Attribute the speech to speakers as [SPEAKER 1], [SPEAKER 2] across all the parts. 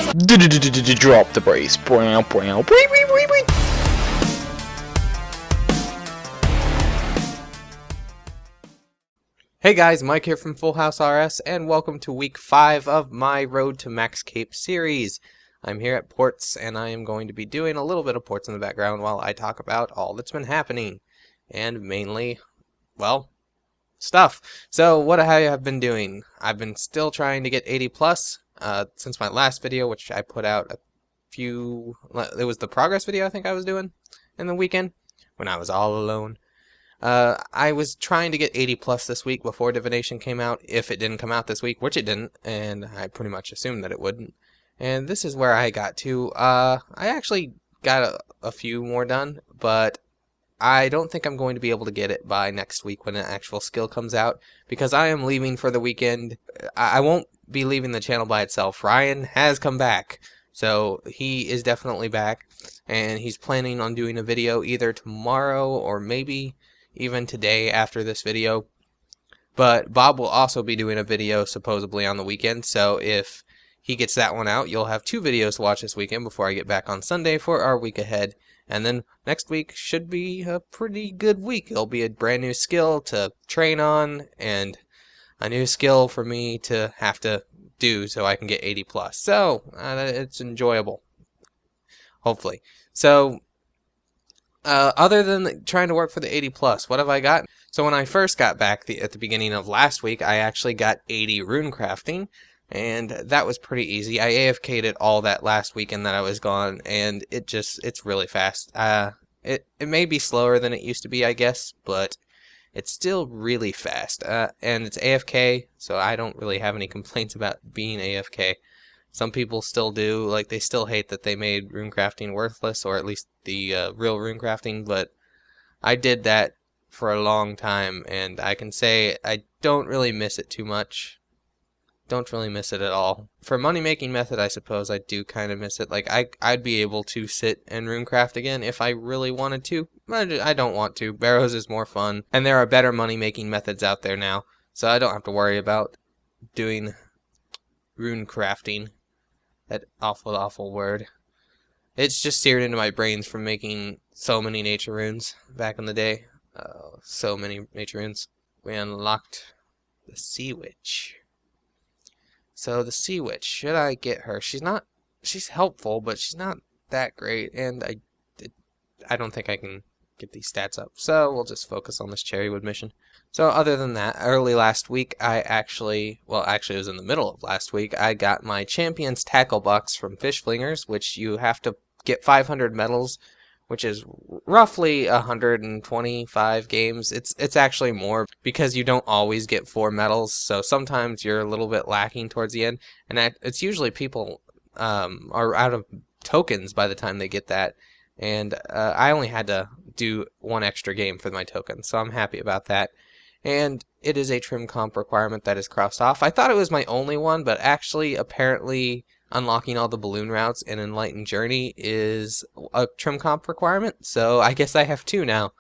[SPEAKER 1] Drop the brace.
[SPEAKER 2] Hey guys, Mike here from Fullhousers, and welcome to week 5 of my Road to Max Cape series. I'm here at ports, and I am going to be doing a little bit of ports in the background while I talk about all that's been happening. And mainly, well, stuff. So what I have been doing, I've been still trying to get 80 plus since my last video, which I put out it was the progress video I think I was doing in the weekend when I was all alone. I was trying to get 80 plus this week before Divination came out, if it didn't come out this week, which it didn't, and I pretty much assumed that it wouldn't. And this is where I got to. I actually got a few more done, but I don't think I'm going to be able to get it by next week when an actual skill comes out, because I am leaving for the weekend. I won't be leaving the channel by itself. Ryan has come back, so he is definitely back, and he's planning on doing a video either tomorrow or maybe even today after this video. But Bob will also be doing a video supposedly on the weekend, so if he gets that one out, you'll have 2 videos to watch this weekend before I get back on Sunday for our week ahead. And then next week should be a pretty good week. It'll be a brand new skill to train on and a new skill for me to have to do so I can get 80 plus. So it's enjoyable, hopefully. So other than trying to work for the 80 plus, what have I got? So when I first got back at the beginning of last week, I actually got 80 rune crafting, and that was pretty easy. I AFK'd it all that last weekend that I was gone, and it's really fast. It may be slower than it used to be, I guess, but it's still really fast. And it's AFK, so I don't really have any complaints about being AFK. Some people still do, like they still hate that they made rune crafting worthless, or at least the real rune crafting, but I did that for a long time, and I can say I don't really miss it too much. Don't really miss it at all. For a money-making method, I suppose I do kind of miss it. Like, I'd be able to sit and runecraft again if I really wanted to. I don't want to. Barrows is more fun, and there are better money-making methods out there now, so I don't have to worry about doing rune crafting. That awful word. It's just seared into my brains from making so many nature runes back in the day. So many nature runes. We unlocked the Sea Witch. So the Sea Witch, should I get her? She's helpful, but she's not that great, and I don't think I can get these stats up. So we'll just focus on this Cherrywood mission. So other than that, early last week, actually it was in the middle of last week, I got my Champion's Tackle Box from Fish Flingers, which you have to get 500 medals, which is roughly 125 games. It's actually more because you don't always get 4 medals, so sometimes you're a little bit lacking towards the end, and it's usually people are out of tokens by the time they get that, and I only had to do 1 extra game for my token, so I'm happy about that. And it is a trim comp requirement that is crossed off. I thought it was my only one, but actually, apparently, unlocking all the balloon routes in Enlightened Journey is a trim comp requirement, so I guess I have 2 now.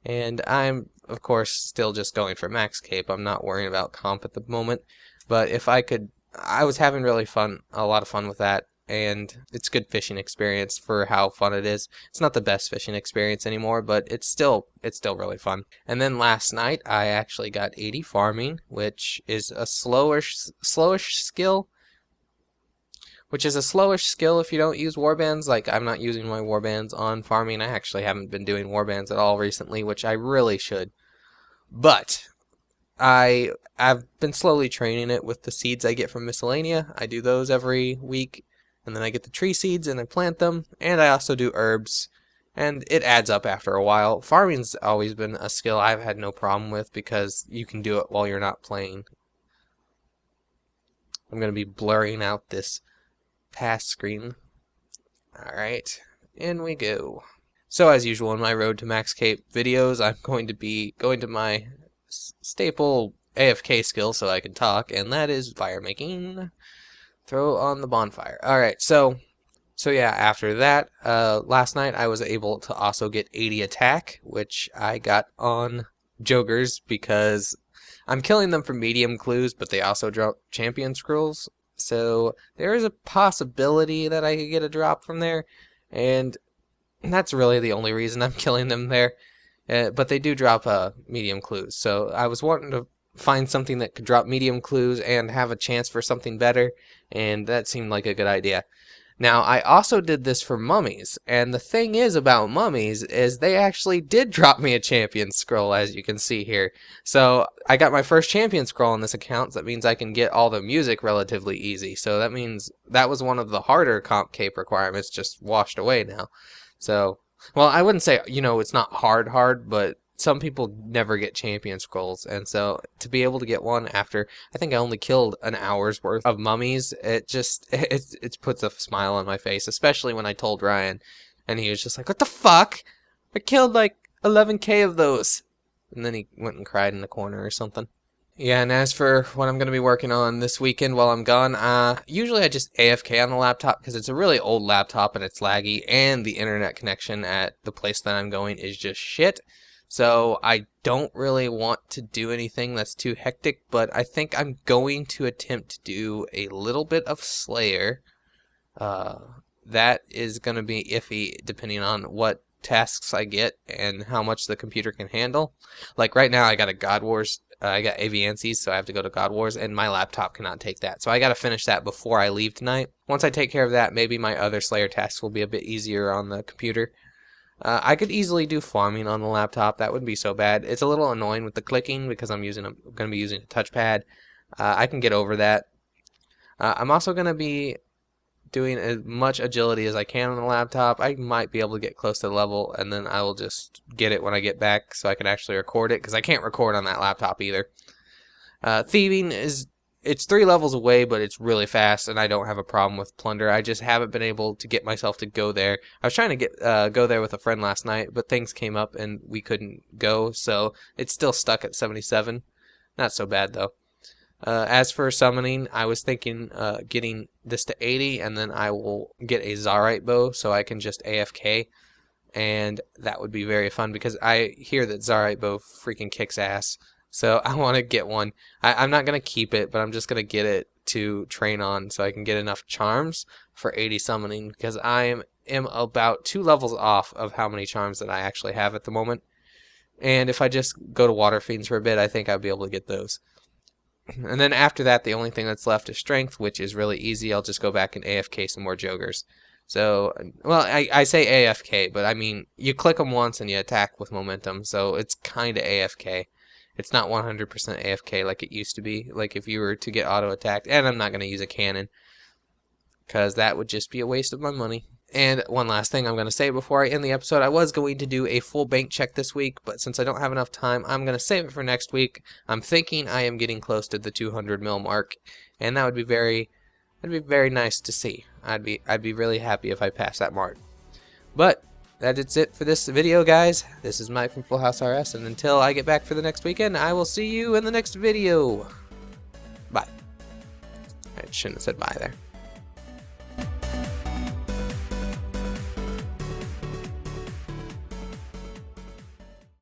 [SPEAKER 2] And I'm, of course, still just going for Max Cape. I'm not worrying about comp at the moment, but if I could, I was having a lot of fun with that, and it's good fishing experience for how fun it is. It's not the best fishing experience anymore, but it's still really fun. And then last night, I actually got 80 farming, which is a slowish skill. Which is a slowish skill if you don't use warbands. Like, I'm not using my warbands on farming. I actually haven't been doing warbands at all recently, which I really should. But I've been slowly training it with the seeds I get from Miscellanea. I do those every week, and then I get the tree seeds and I plant them, and I also do herbs, and it adds up after a while. Farming's always been a skill I've had no problem with because you can do it while you're not playing. I'm going to be blurring out this past screen. Alright, in we go. So as usual in my Road to Max Cape videos, I'm going to be going to my staple AFK skill so I can talk, and that is fire making. Throw on the bonfire. Alright, so yeah, after that, last night I was able to also get 80 attack, which I got on Jokers because I'm killing them for medium clues, but they also drop champion scrolls. So there is a possibility that I could get a drop from there, and that's really the only reason I'm killing them there. But they do drop medium clues, so I was wanting to find something that could drop medium clues and have a chance for something better, and that seemed like a good idea. Now, I also did this for mummies, and the thing is about mummies is they actually did drop me a champion scroll, as you can see here. So I got my first champion scroll on this account, so that means I can get all the music relatively easy. So that means that was one of the harder comp cape requirements, just washed away now. So, well, I wouldn't say, it's not hard, but some people never get champion scrolls, and so to be able to get one after, I think I only killed an hour's worth of mummies, it puts a smile on my face, especially when I told Ryan, and he was just like, what the fuck? I killed like 11k of those. And then he went and cried in the corner or something. Yeah, and as for what I'm going to be working on this weekend while I'm gone, usually I just AFK on the laptop because it's a really old laptop and it's laggy, and the internet connection at the place that I'm going is just shit. So I don't really want to do anything that's too hectic, but I think I'm going to attempt to do a little bit of Slayer. That is going to be iffy depending on what tasks I get and how much the computer can handle. Like right now I got a God Wars, I got AVNCs, so I have to go to God Wars, and my laptop cannot take that. So I got to finish that before I leave tonight. Once I take care of that, maybe my other Slayer tasks will be a bit easier on the computer. I could easily do farming on the laptop. That wouldn't be so bad. It's a little annoying with the clicking because I'm going to be using a touchpad. I can get over that. I'm also going to be doing as much agility as I can on the laptop. I might be able to get close to the level, and then I will just get it when I get back so I can actually record it, because I can't record on that laptop either. Thieving it's 3 levels away, but it's really fast, and I don't have a problem with plunder. I just haven't been able to get myself to go there. I was trying to go there with a friend last night, but things came up and we couldn't go, so it's still stuck at 77. Not so bad, though. As for summoning, I was thinking getting this to 80, and then I will get a Zarite bow so I can just AFK, and that would be very fun because I hear that Zarite bow freaking kicks ass. So I want to get one. I'm not going to keep it, but I'm just going to get it to train on so I can get enough charms for 80 summoning, because I am about 2 levels off of how many charms that I actually have at the moment. And if I just go to Water Fiends for a bit, I think I'll be able to get those. And then after that, the only thing that's left is Strength, which is really easy. I'll just go back and AFK some more Jogers. So, well, I say AFK, but I mean, you click them once and you attack with momentum, so it's kind of AFK. It's not 100% AFK like it used to be, like if you were to get auto-attacked. And I'm not going to use a cannon, because that would just be a waste of my money. And one last thing I'm going to say before I end the episode, I was going to do a full bank check this week, but since I don't have enough time, I'm going to save it for next week. I'm thinking I am getting close to the 200 mil mark, and that would be very nice to see. I'd be really happy if I passed that mark. But that is it for this video, guys. This is Mike from Fullhousers, and until I get back for the next weekend, I will see you in the next video. Bye. I shouldn't have said bye there.